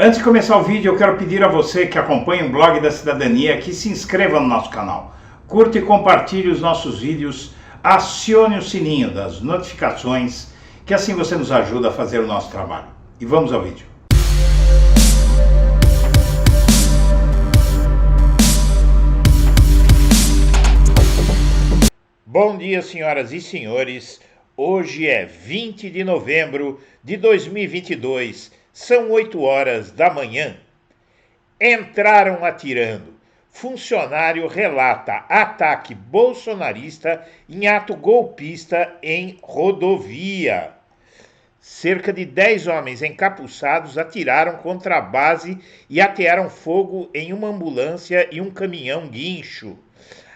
Antes de começar o vídeo, eu quero pedir a você que acompanha o Blog da Cidadania que se inscreva no nosso canal, curta e compartilhe os nossos vídeos, acione o sininho das notificações, que assim você nos ajuda a fazer o nosso trabalho. E vamos ao vídeo. Bom dia, senhoras e senhores. Hoje é 20 de novembro de 2022. São 8 horas da manhã. Entraram atirando. Funcionário relata ataque bolsonarista em ato golpista em rodovia. Cerca de 10 homens encapuçados atiraram contra a base e atearam fogo em uma ambulância e um caminhão guincho.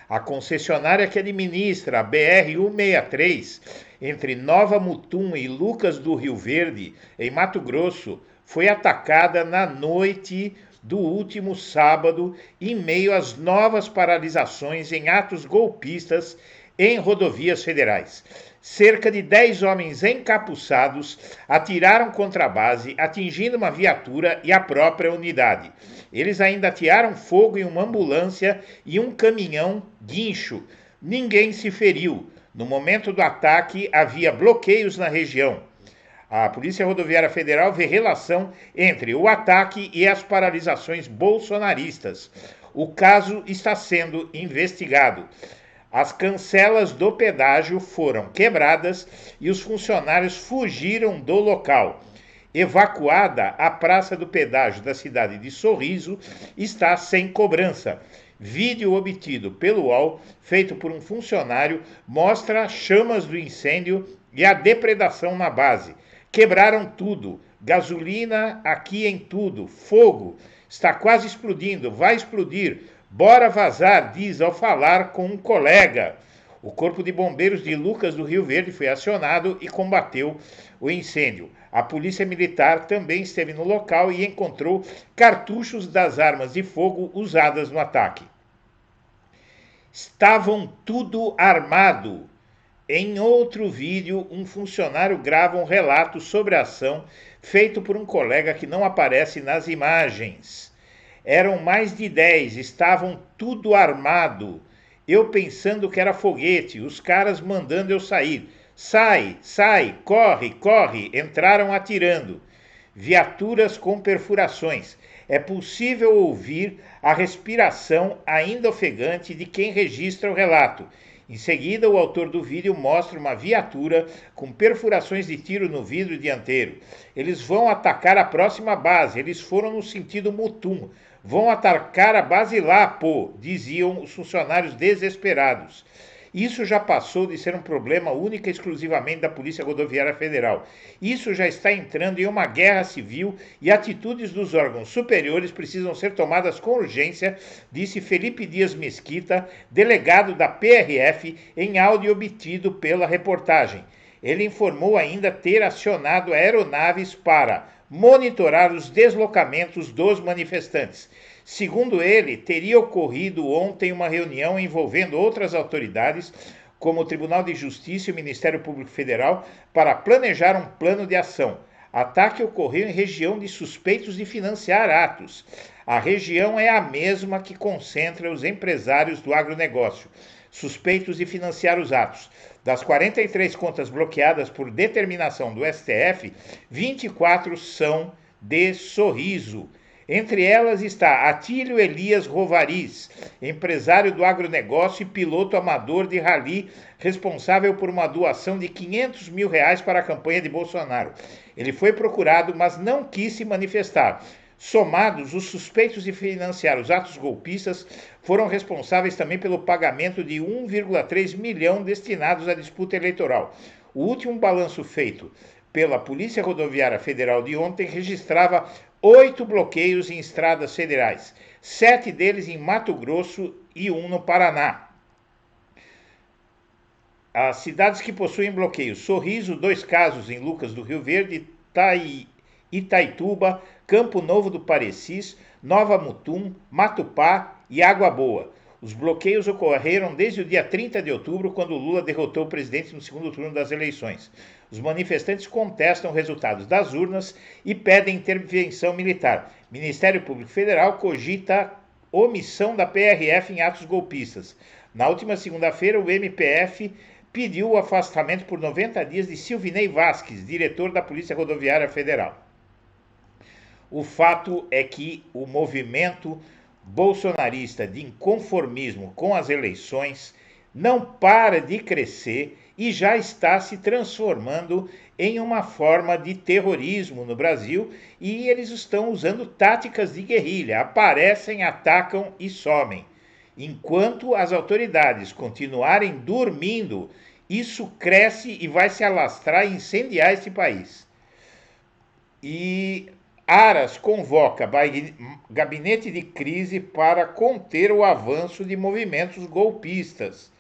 A concessionária que administra a BR-163, entre Nova Mutum e Lucas do Rio Verde, em Mato Grosso, foi atacada na noite do último sábado, em meio às novas paralisações em atos golpistas em rodovias federais. Cerca de 10 homens encapuçados atiraram contra a base, atingindo uma viatura e a própria unidade. Eles ainda atearam fogo em uma ambulância e um caminhão guincho. Ninguém se feriu. No momento do ataque, havia bloqueios na região. A Polícia Rodoviária Federal vê relação entre o ataque e as paralisações bolsonaristas. O caso está sendo investigado. As cancelas do pedágio foram quebradas e os funcionários fugiram do local. Evacuada, a praça do pedágio da cidade de Sorriso está sem cobrança. Vídeo obtido pelo UOL, feito por um funcionário, mostra chamas do incêndio e a depredação na base. Quebraram tudo, gasolina aqui em tudo, fogo, está quase explodindo, vai explodir, bora vazar, diz ao falar com um colega. O Corpo de Bombeiros de Lucas do Rio Verde foi acionado e combateu o incêndio. A Polícia Militar também esteve no local e encontrou cartuchos das armas de fogo usadas no ataque. Estavam tudo armado. Em outro vídeo, um funcionário grava um relato sobre a ação feito por um colega que não aparece nas imagens. Eram mais de 10, estavam tudo armado. Eu pensando que era foguete, os caras mandando eu sair. Sai, sai, corre, corre, entraram atirando. Viaturas com perfurações. É possível ouvir a respiração ainda ofegante de quem registra o relato. Em seguida, o autor do vídeo mostra uma viatura com perfurações de tiro no vidro dianteiro. Eles vão atacar a próxima base, eles foram no sentido Mutum. Vão atacar a base lá, pô, diziam os funcionários desesperados. Isso já passou de ser um problema única e exclusivamente da Polícia Rodoviária Federal. Isso já está entrando em uma guerra civil e atitudes dos órgãos superiores precisam ser tomadas com urgência, disse Felipe Dias Mesquita, delegado da PRF, em áudio obtido pela reportagem. Ele informou ainda ter acionado aeronaves para monitorar os deslocamentos dos manifestantes. Segundo ele, teria ocorrido ontem uma reunião envolvendo outras autoridades, como o Tribunal de Justiça e o Ministério Público Federal, para planejar um plano de ação. Ataque ocorreu em região de suspeitos de financiar atos. A região é a mesma que concentra os empresários do agronegócio, suspeitos de financiar os atos. Das 43 contas bloqueadas por determinação do STF, 24 são de Sorriso. Entre elas está Atílio Elias Rovariz, empresário do agronegócio e piloto amador de rally, responsável por uma doação de R$500 mil para a campanha de Bolsonaro. Ele foi procurado, mas não quis se manifestar. Somados, os suspeitos de financiar os atos golpistas foram responsáveis também pelo pagamento de 1,3 milhão destinados à disputa eleitoral. O último balanço feito pela Polícia Rodoviária Federal de ontem registrava 8 bloqueios em estradas federais, 7 deles em Mato Grosso e 1 no Paraná. As cidades que possuem bloqueios: Sorriso, 2 casos em Lucas do Rio Verde, Itaituba, Campo Novo do Parecis, Nova Mutum, Matupá e Água Boa. Os bloqueios ocorreram desde o dia 30 de outubro, quando Lula derrotou o presidente no segundo turno das eleições. Os manifestantes contestam os resultados das urnas e pedem intervenção militar. Ministério Público Federal cogita omissão da PRF em atos golpistas. Na última segunda-feira, o MPF pediu o afastamento por 90 dias de Silvinei Vasquez, diretor da Polícia Rodoviária Federal. O fato é que o movimento bolsonarista de inconformismo com as eleições não para de crescer e já está se transformando em uma forma de terrorismo no Brasil, e eles estão usando táticas de guerrilha, aparecem, atacam e somem. Enquanto as autoridades continuarem dormindo, isso cresce e vai se alastrar e incendiar esse país. E Aras convoca gabinete de crise para conter o avanço de movimentos golpistas.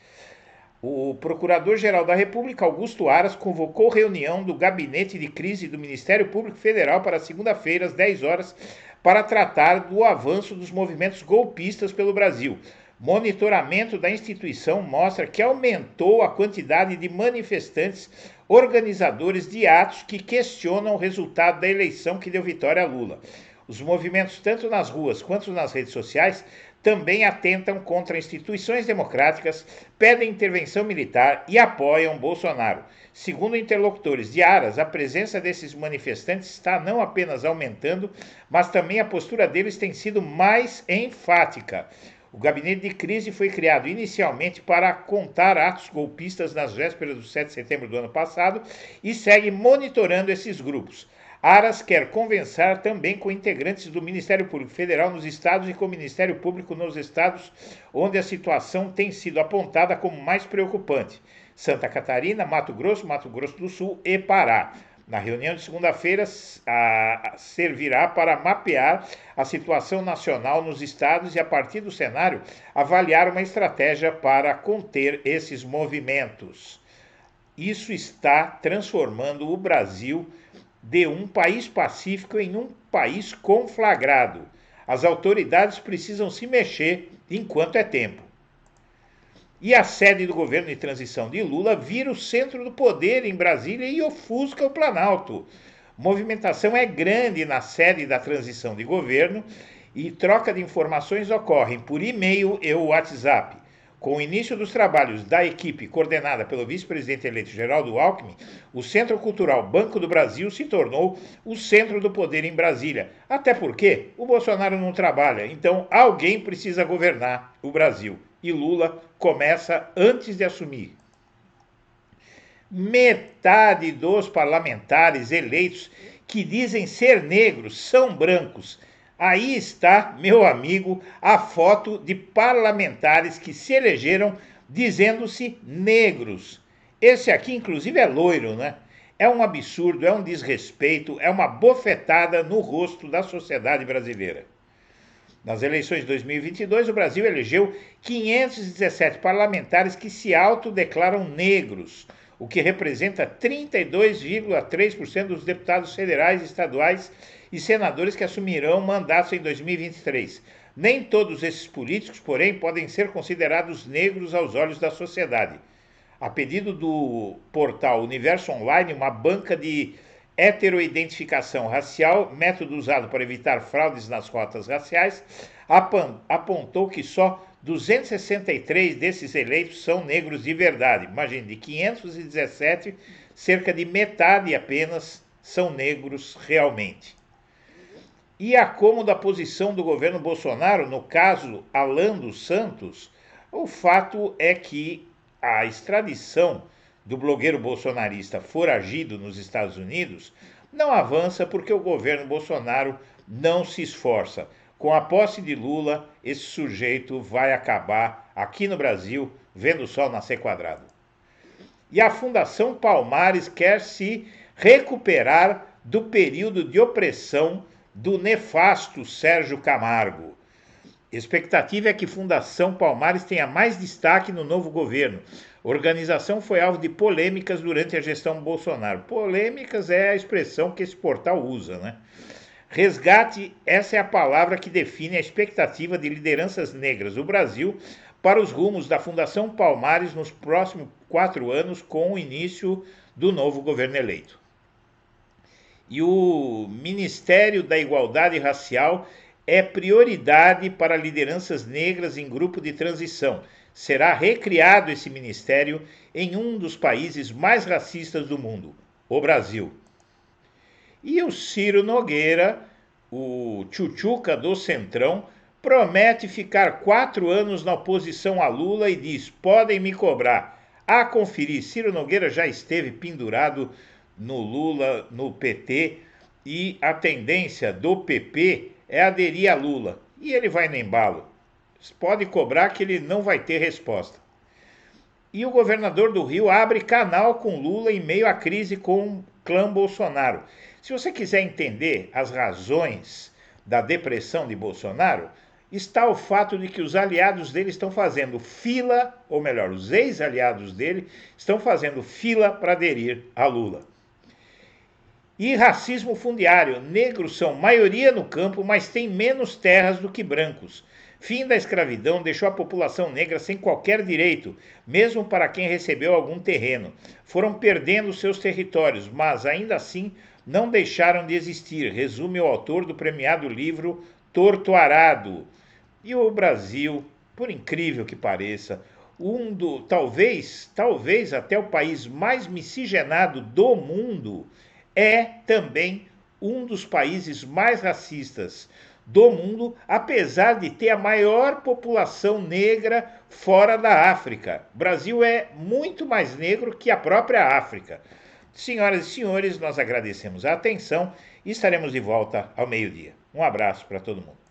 O Procurador-Geral da República, Augusto Aras, convocou reunião do Gabinete de Crise do Ministério Público Federal para segunda-feira, às 10 horas, para tratar do avanço dos movimentos golpistas pelo Brasil. Monitoramento da instituição mostra que aumentou a quantidade de manifestantes organizadores de atos que questionam o resultado da eleição que deu vitória a Lula. Os movimentos, tanto nas ruas quanto nas redes sociais, também atentam contra instituições democráticas, pedem intervenção militar e apoiam Bolsonaro. Segundo interlocutores de Aras, a presença desses manifestantes está não apenas aumentando, mas também a postura deles tem sido mais enfática. O gabinete de crise foi criado inicialmente para contar atos golpistas nas vésperas do 7 de setembro do ano passado e segue monitorando esses grupos. Aras quer conversar também com integrantes do Ministério Público Federal nos estados e com o Ministério Público nos estados onde a situação tem sido apontada como mais preocupante: Santa Catarina, Mato Grosso do Sul e Pará. Na reunião de segunda-feira, servirá para mapear a situação nacional nos estados e, a partir do cenário, avaliar uma estratégia para conter esses movimentos. Isso está transformando o Brasil de um país pacífico em um país conflagrado. As autoridades precisam se mexer enquanto é tempo. E a sede do governo de transição de Lula vira o centro do poder em Brasília e ofusca o Planalto. Movimentação é grande na sede da transição de governo e troca de informações ocorrem por e-mail e WhatsApp. Com o início dos trabalhos da equipe coordenada pelo vice-presidente eleito Geraldo Alckmin, o Centro Cultural Banco do Brasil se tornou o centro do poder em Brasília. Até porque o Bolsonaro não trabalha, então alguém precisa governar o Brasil. E Lula começa antes de assumir. Metade dos parlamentares eleitos que dizem ser negros são brancos. Aí está, meu amigo, a foto de parlamentares que se elegeram dizendo-se negros. Esse aqui, inclusive, é loiro, né? É um absurdo, é um desrespeito, é uma bofetada no rosto da sociedade brasileira. Nas eleições de 2022, o Brasil elegeu 517 parlamentares que se autodeclaram negros, o que representa 32,3% dos deputados federais, estaduais e senadores que assumirão mandatos em 2023. Nem todos esses políticos, porém, podem ser considerados negros aos olhos da sociedade. A pedido do portal Universo Online, uma banca de heteroidentificação racial, método usado para evitar fraudes nas cotas raciais, apontou que só 263 desses eleitos são negros de verdade. Imagine, de 517, cerca de metade apenas são negros realmente. E a como da posição do governo Bolsonaro, no caso Alan dos Santos, o fato é que a extradição do blogueiro bolsonarista foragido nos Estados Unidos não avança porque o governo Bolsonaro não se esforça. Com a posse de Lula, esse sujeito vai acabar aqui no Brasil vendo o sol nascer quadrado. E a Fundação Palmares quer se recuperar do período de opressão do nefasto Sérgio Camargo. Expectativa é que Fundação Palmares tenha mais destaque no novo governo. A organização foi alvo de polêmicas durante a gestão Bolsonaro. Polêmicas é a expressão que esse portal usa, né? Resgate, essa é a palavra que define a expectativa de lideranças negras do Brasil para os rumos da Fundação Palmares nos próximos 4 anos, com o início do novo governo eleito. E o Ministério da Igualdade Racial é prioridade para lideranças negras em grupo de transição. Será recriado esse ministério em um dos países mais racistas do mundo, o Brasil. E o Ciro Nogueira, o tchutchuca do Centrão, promete ficar 4 anos na oposição a Lula e diz: podem me cobrar. A conferir, Ciro Nogueira já esteve pendurado no Lula, no PT, e a tendência do PP é aderir a Lula. E ele vai no embalo. Pode cobrar que ele não vai ter resposta. E o governador do Rio abre canal com Lula em meio à crise com o clã Bolsonaro. Se você quiser entender as razões da depressão de Bolsonaro, está o fato de que os aliados dele estão fazendo fila, ou melhor, os ex-aliados dele estão fazendo fila para aderir a Lula. E racismo fundiário. Negros são maioria no campo, mas têm menos terras do que brancos. Fim da escravidão deixou a população negra sem qualquer direito, mesmo para quem recebeu algum terreno. Foram perdendo seus territórios, mas ainda assim não deixaram de existir, resume o autor do premiado livro Torto Arado. E o Brasil, por incrível que pareça, talvez até o país mais miscigenado do mundo, é também um dos países mais racistas do mundo, apesar de ter a maior população negra fora da África. O Brasil é muito mais negro que a própria África. Senhoras e senhores, nós agradecemos a atenção e estaremos de volta ao meio-dia. Um abraço para todo mundo.